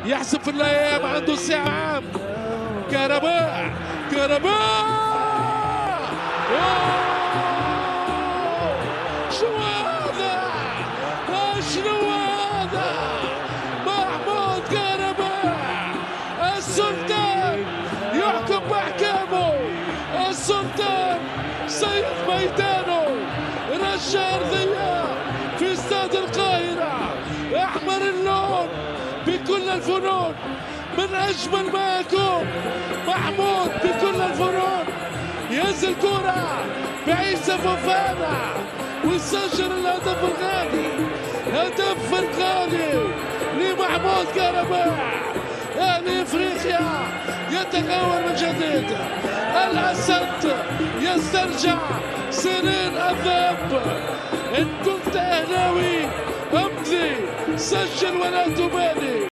يحسب في الايام، عنده ساعة عام. كهرباء شنو هذا؟ شنو هذا؟ محمود كهرباء السلطان يحكم بأحكامه، السلطان سيد ميدانه، رجع أرضية في استاد القاهرة، أحمر اللون بكل الفنون، من أجمل ما يكون. محمود بكل الفنون ينزل كرة بعيسى فوفانا ويسجل الهدف الغالي، هدف الغالي لمحمود كهرباء. أهلي إفريقيا يتغول من جديد، الأسد يسترجع سنين الذهب. إن كنت أهلاوي أمضي، سجل ولا تبالي.